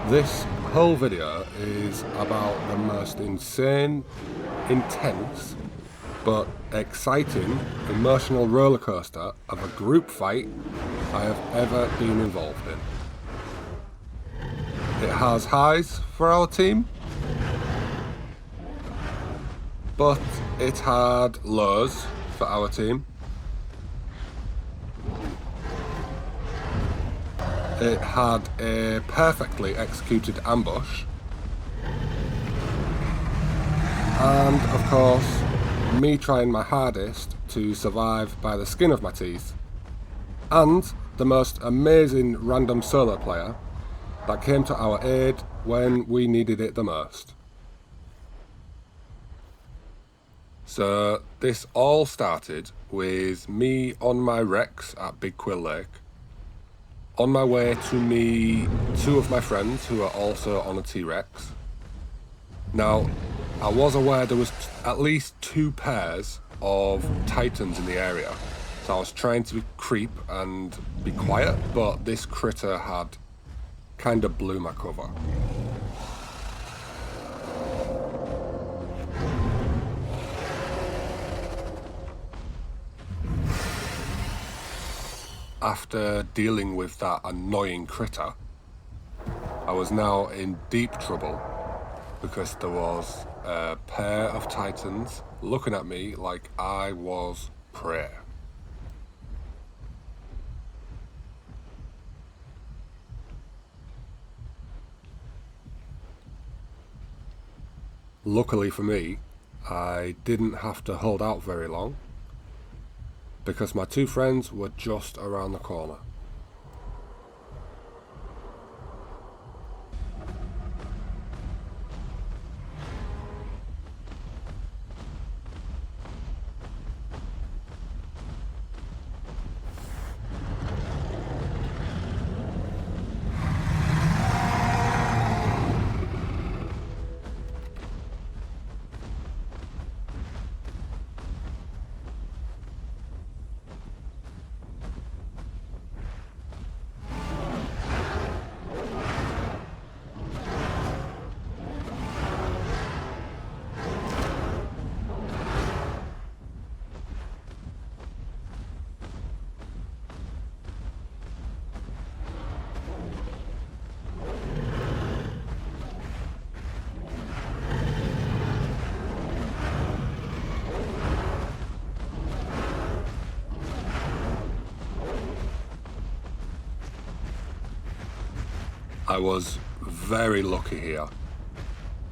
This whole video is about the most insane, intense, but exciting emotional rollercoaster of a group fight I have ever been involved in. It has highs for our team, but it had lows for our team. It had a perfectly executed ambush, and of course me trying my hardest to survive by the skin of my teeth, and the most amazing random solo player that came to our aid when we needed it the most. So this all started with me on my Rex at Big Quill Lake, on my way to meet two of my friends who are also on a T-Rex. Now, I was aware there was at least two pairs of Titans in the area, so I was trying to creep and be quiet, but this critter had kind of blew my cover. After dealing with that annoying critter, I was now in deep trouble because there was a pair of Titans looking at me like I was prey. Luckily for me, I didn't have to hold out very long, because my two friends were just around the corner. I was very lucky here,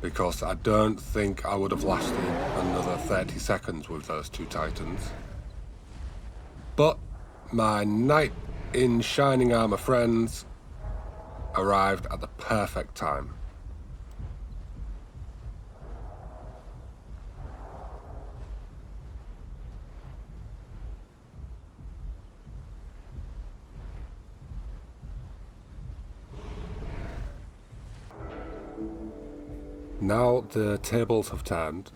because I don't think I would have lasted another 30 seconds with those two Titans. But my knight in shining armor friends arrived at the perfect time. Now the tables have turned,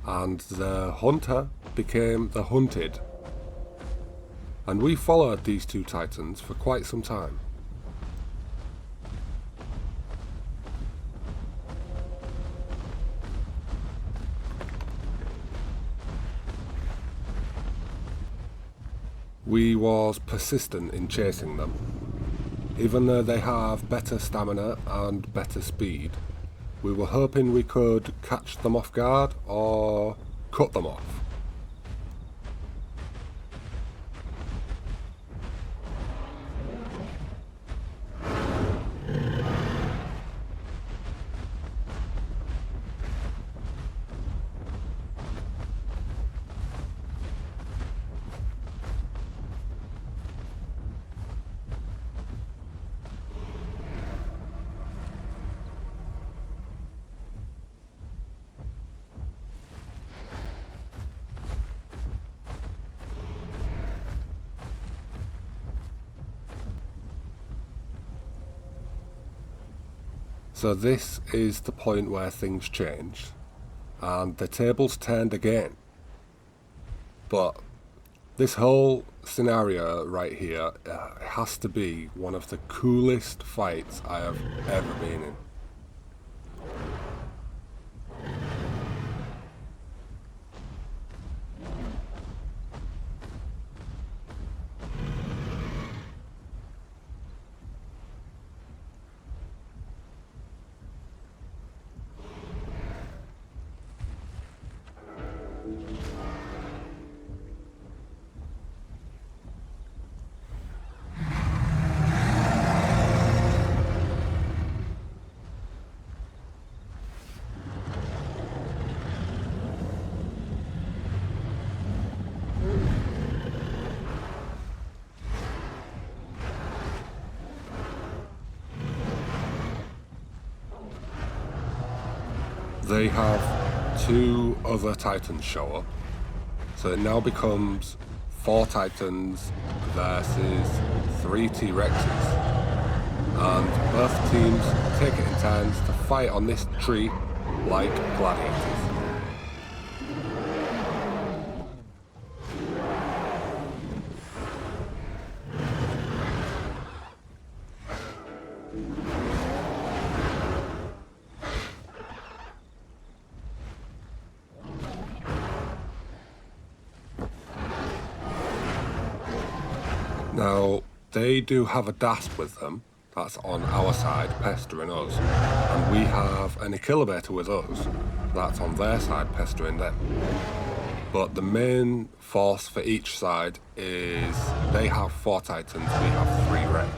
and the hunter became the hunted. And we followed these two Titans for quite some time. We was persistent in chasing them. Even though they have better stamina and better speed, we were hoping we could catch them off guard or cut them off. So this is the point where things changed, and the tables turned again. But this whole scenario right here has to be one of the coolest fights I have ever been in. They have 2 other Titans show up, so it now becomes 4 Titans versus 3 T-Rexes. And both teams take it in turns to fight on this tree like gladiators. Now, they do have a Dasp with them, that's on our side, pestering us, and we have an Equilibrator with us, that's on their side, pestering them. But the main force for each side is they have 4 Titans, we have 3 Rex.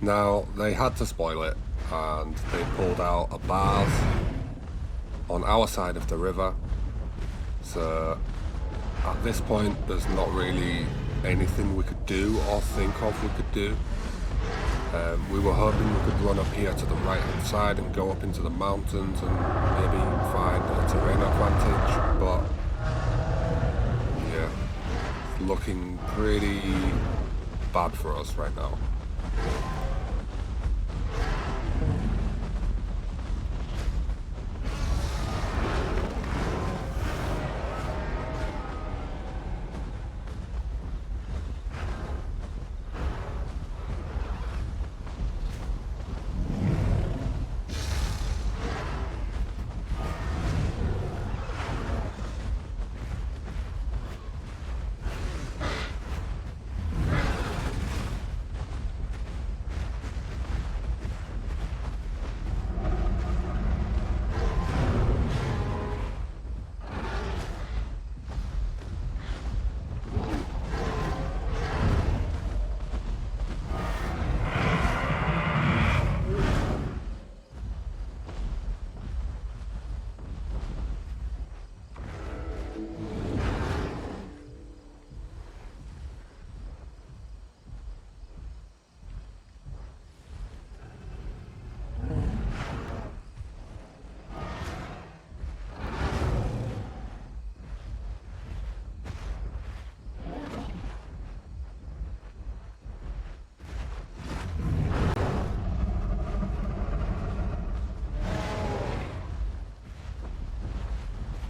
Now, they had to spoil it, and they pulled out a bars on our side of the river. So, at this point, there's not really anything we could do or think of we could do. We were hoping we could run up here to the right-hand side and go up into the mountains and maybe find a terrain advantage, but yeah, it's looking pretty bad for us right now.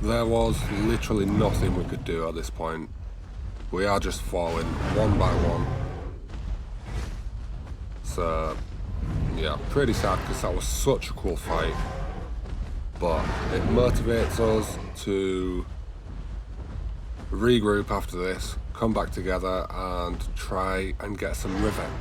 There was literally nothing we could do at this point. We are just falling one by one. So, yeah, pretty sad because that was such a cool fight. But it motivates us to regroup after this, come back together and try and get some revenge.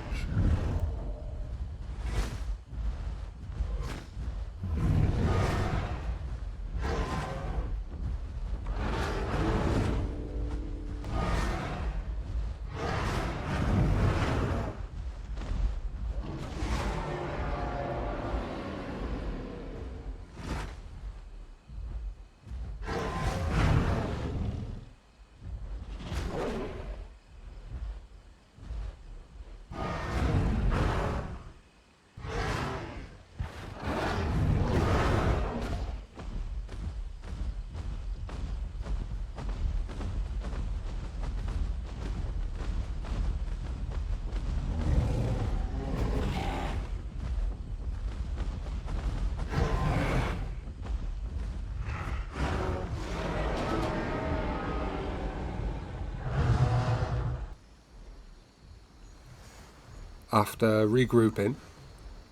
After regrouping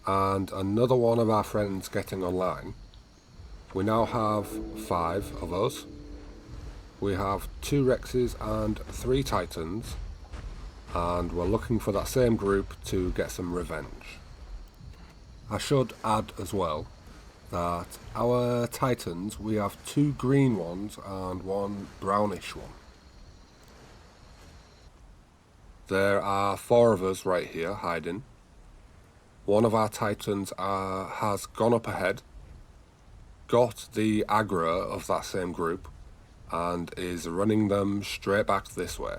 and another one of our friends getting online, we now have 5 of us. We have 2 Rexes and 3 Titans, and we're looking for that same group to get some revenge. I should add as well that our Titans, we have 2 green ones and 1 brownish one. There are 4 of us right here hiding. One of our Titans has gone up ahead, got the aggro of that same group, and is running them straight back this way.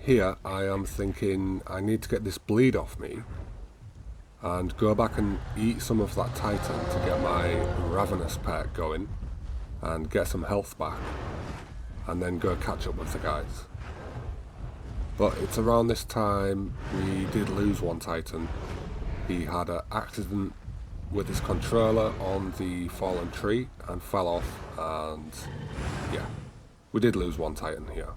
Here I am thinking I need to get this bleed off me and go back and eat some of that Titan to get my ravenous pet going and get some health back, and then go catch up with the guys. But it's around this time we did lose one Titan. He had an accident with his controller on the fallen tree and fell off, and yeah, we did lose one Titan here.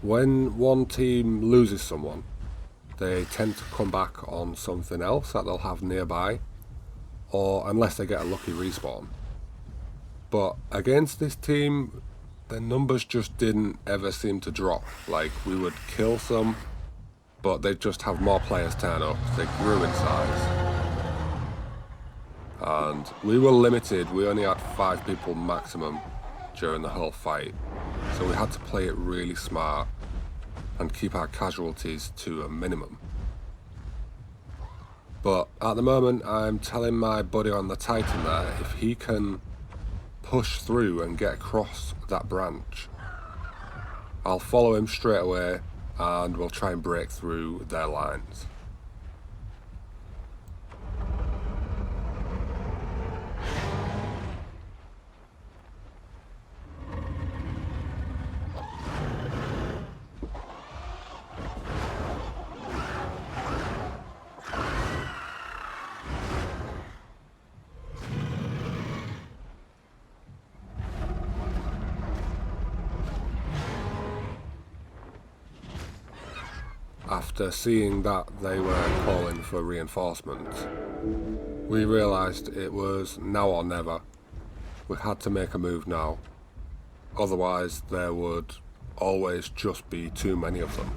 When one team loses someone, they tend to come back on something else that they'll have nearby, or unless they get a lucky respawn. But against this team, the numbers just didn't ever seem to drop. Like, we would kill some, but they'd just have more players turn up. They grew in size. And we were limited. We only had 5 people maximum during the whole fight. So we had to play it really smart and keep our casualties to a minimum. But at the moment, I'm telling my buddy on the Titan there, if he can push through and get across that branch, I'll follow him straight away and we'll try and break through their lines. After seeing that they were calling for reinforcements, we realised it was now or never. We had to make a move now, otherwise there would always just be too many of them.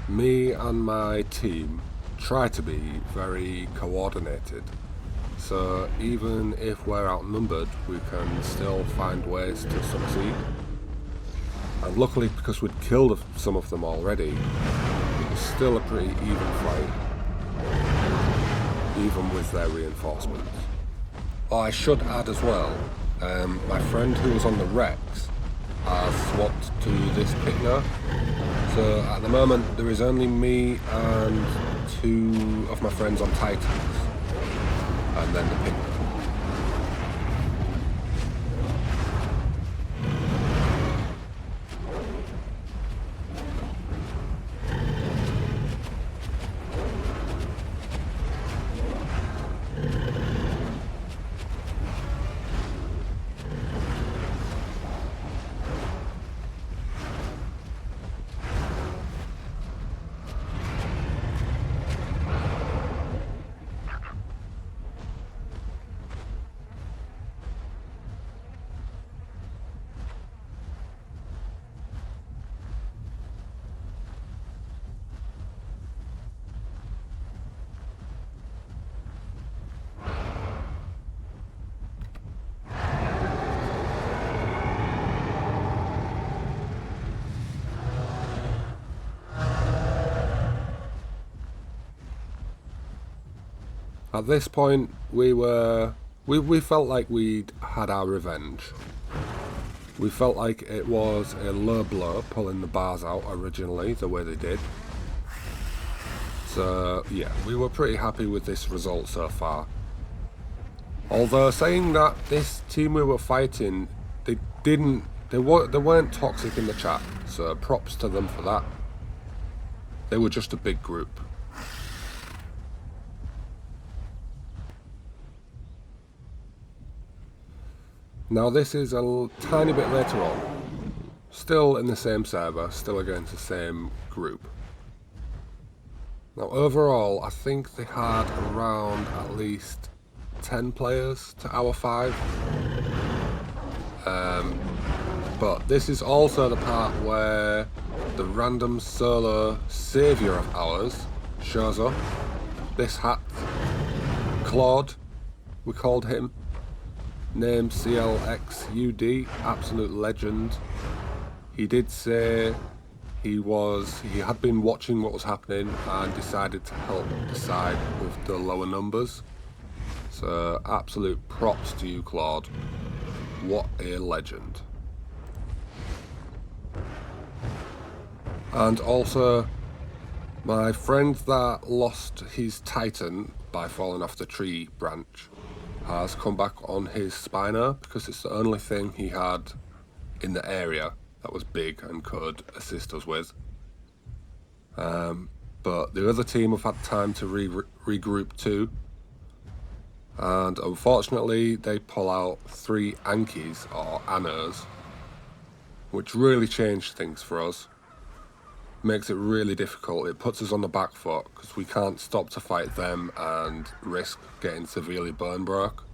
Me and my team try to be very coordinated, so even if we're outnumbered, we can still find ways to succeed. And luckily, because we'd killed some of them already, it was still a pretty even fight, even with their reinforcements. Oh, I should add as well, my friend who was on the Rex has swapped to this pick now. So at the moment there is only me and 2 of my friends on Titans, and then the pick. At this point, we felt like we'd had our revenge. We felt like it was a low blow pulling the bars out originally the way they did. So yeah, we were pretty happy with this result so far. Although saying that, this team we were fighting, they weren't toxic in the chat, so props to them for that. They were just a big group. Now this is a tiny bit later on, still in the same server, still against the same group. Now overall, I think they had around at least 10 players to our 5. But this is also the part where the random solo saviour of ours shows up. This hat, Claude, we called him. Name CLXUD, absolute legend. He did say he had been watching what was happening and decided to help decide with the lower numbers. So absolute props to you, Claude. What a legend. And also, my friend that lost his Titan by falling off the tree branch has come back on his Spiner because it's the only thing he had in the area that was big and could assist us with. But the other team have had time to regroup too. And unfortunately, they pull out 3 Ankies or Annos, which really changed things for us. Makes it really difficult. It puts us on the back foot because we can't stop to fight them and risk getting severely bone broke,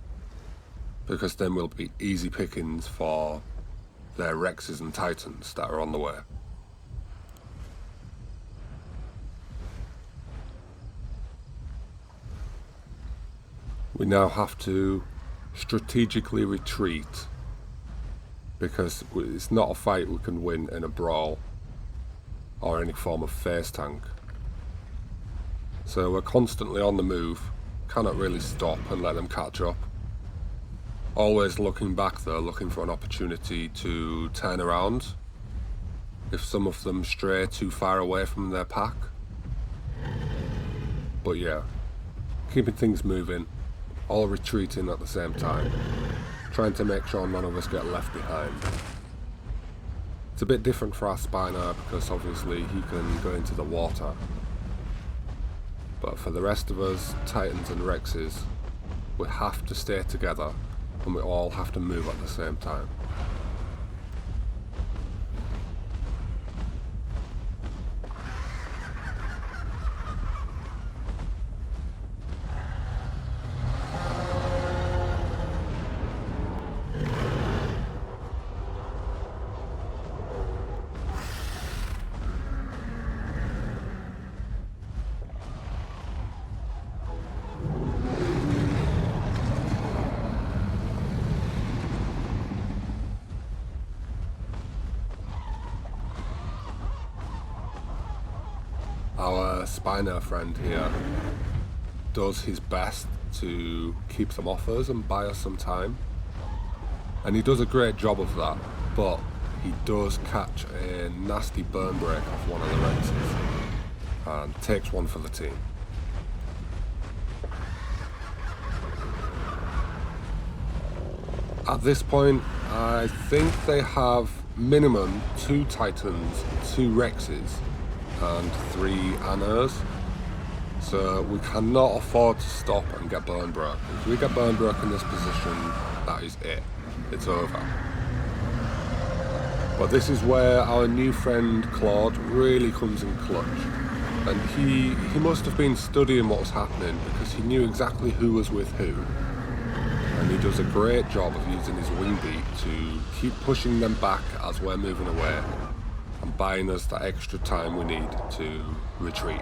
because then we'll be easy pickings for their Rexes and Titans that are on the way. We now have to strategically retreat because it's not a fight we can win in a brawl or any form of face tank. So we're constantly on the move, cannot really stop and let them catch up. Always looking back though, looking for an opportunity to turn around if some of them stray too far away from their pack. But yeah, keeping things moving, all retreating at the same time, trying to make sure none of us get left behind. It's a bit different for our Spiner because obviously he can go into the water. But for the rest of us, Titans and Rexes, we have to stay together and we all have to move at the same time. Our Spiner friend here does his best to keep them off us and buy us some time, and he does a great job of that, but he does catch a nasty burn break off one of the Rexes and takes one for the team. At this point, I think they have minimum 2 Titans, 2 Rexes and 3 Annos, so we cannot afford to stop and get bone broke. If we get bone broke in this position, that is it. It's over. But this is where our new friend Claude really comes in clutch, and he must have been studying what was happening because he knew exactly who was with who, and he does a great job of using his wing beat to keep pushing them back as we're moving away and buying us that extra time we need to retreat.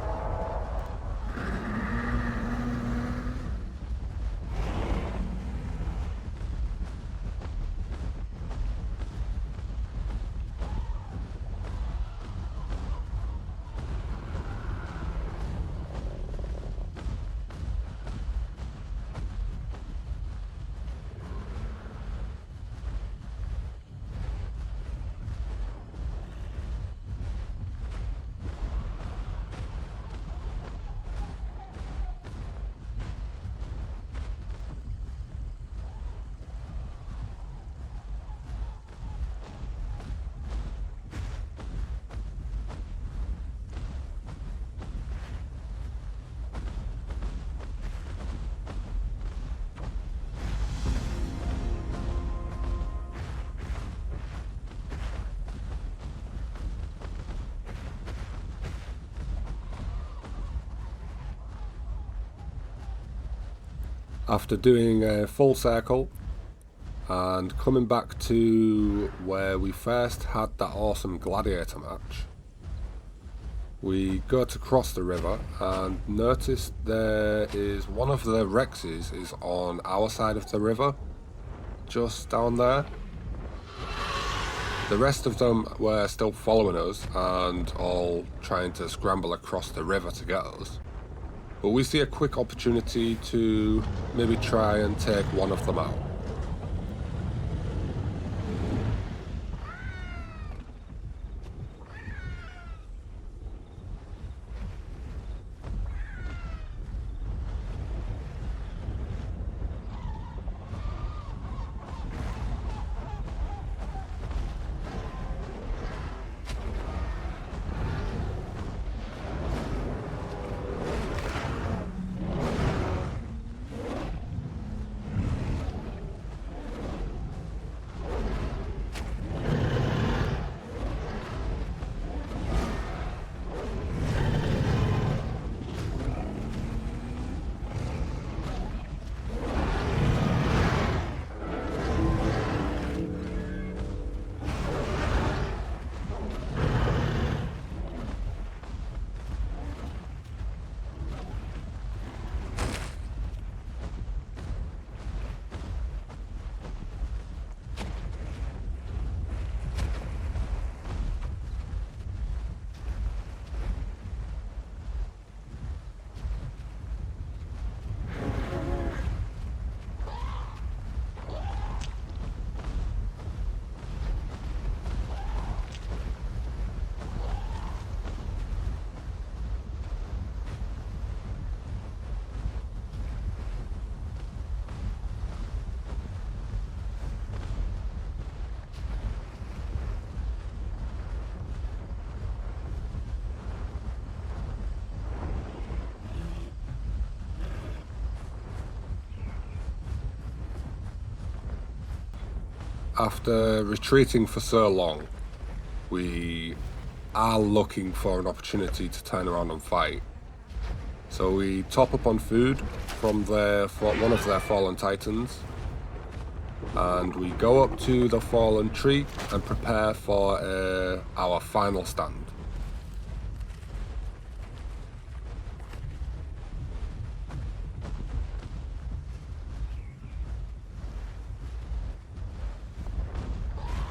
After doing a full circle and coming back to where we first had that awesome gladiator match, we go to cross the river and notice there is one of the Rexes is on our side of the river, just down there. The rest of them were still following us and all trying to scramble across the river to get us. But we see a quick opportunity to maybe try and take one of them out. After retreating for so long, we are looking for an opportunity to turn around and fight. So we top up on food from one of their fallen titans, and we go up to the fallen tree and prepare for our final stand.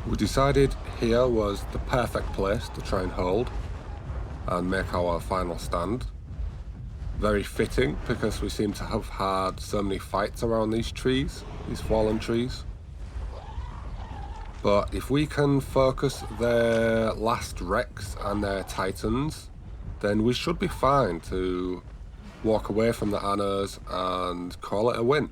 We decided here was the perfect place to try and hold and make our final stand. Very fitting because we seem to have had so many fights around these trees, these fallen trees. But if we can focus their last Rex and their Titans, then we should be fine to walk away from the Annos and call it a win.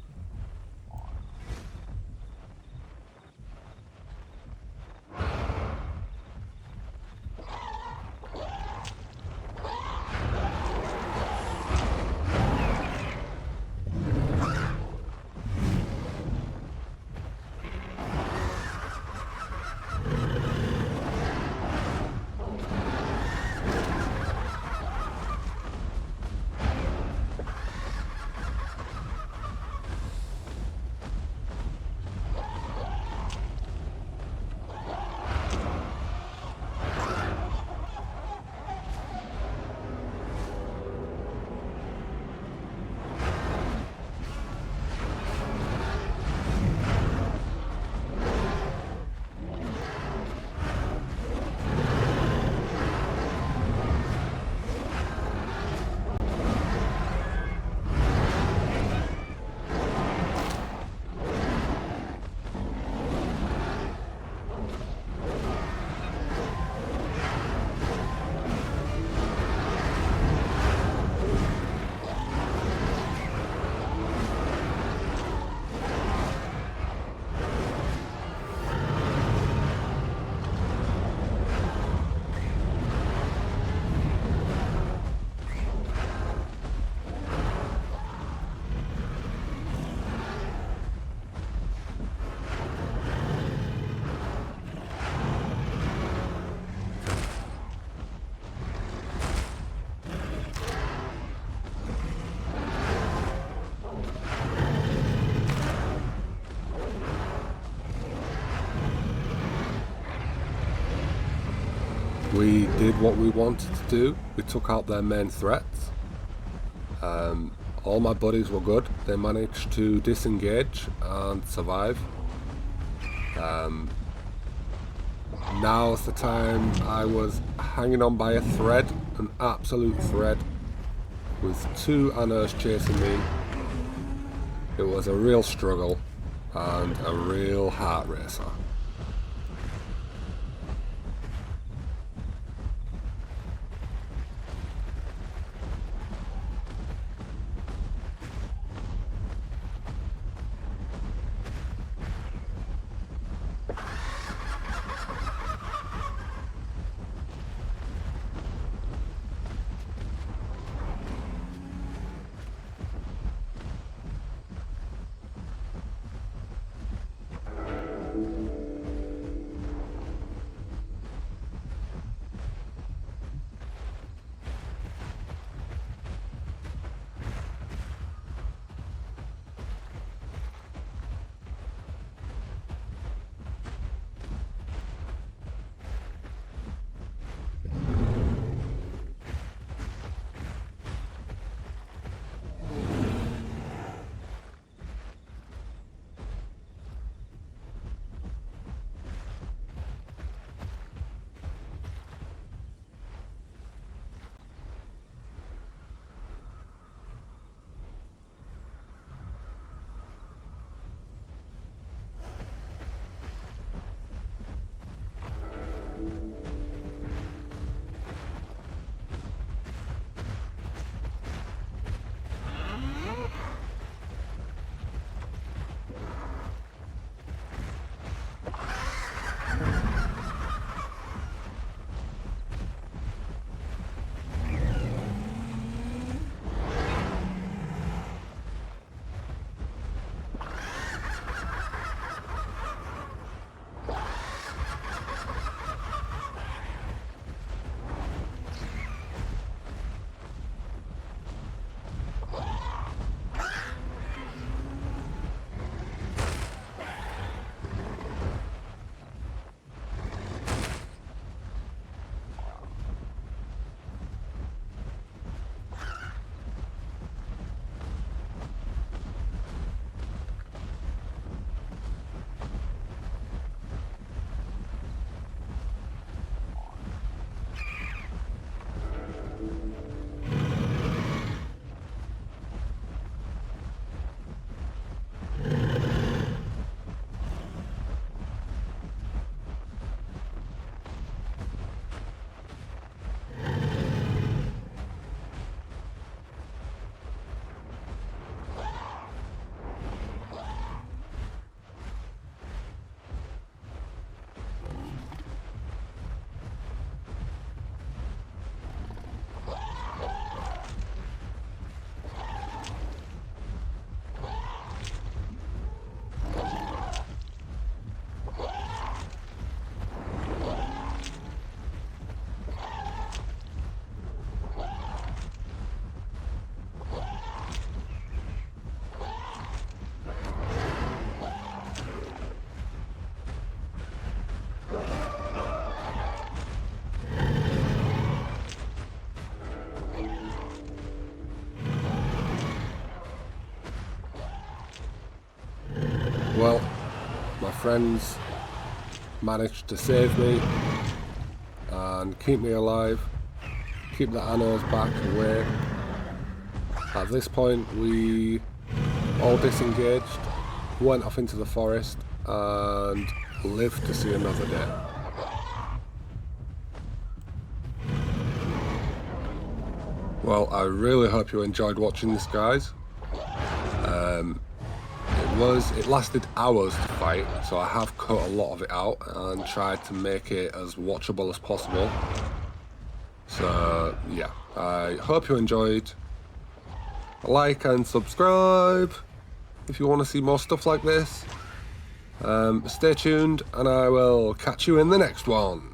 We did what we wanted to do. We took out their main threats. All my buddies were good. They managed to disengage and survive. Now's the time. I was hanging on by a thread, an absolute thread, with 2 Annas chasing me. It was a real struggle and a real heart racer. Well, my friends managed to save me and keep me alive, keep the Annos back away. At this point we all disengaged, went off into the forest and lived to see another day. Well, I really hope you enjoyed watching this, guys. It lasted hours to fight, so I have cut a lot of it out and tried to make it as watchable as possible. So yeah, I hope you enjoyed. Like and subscribe if you want to see more stuff like this. Stay tuned and I will catch you in the next one.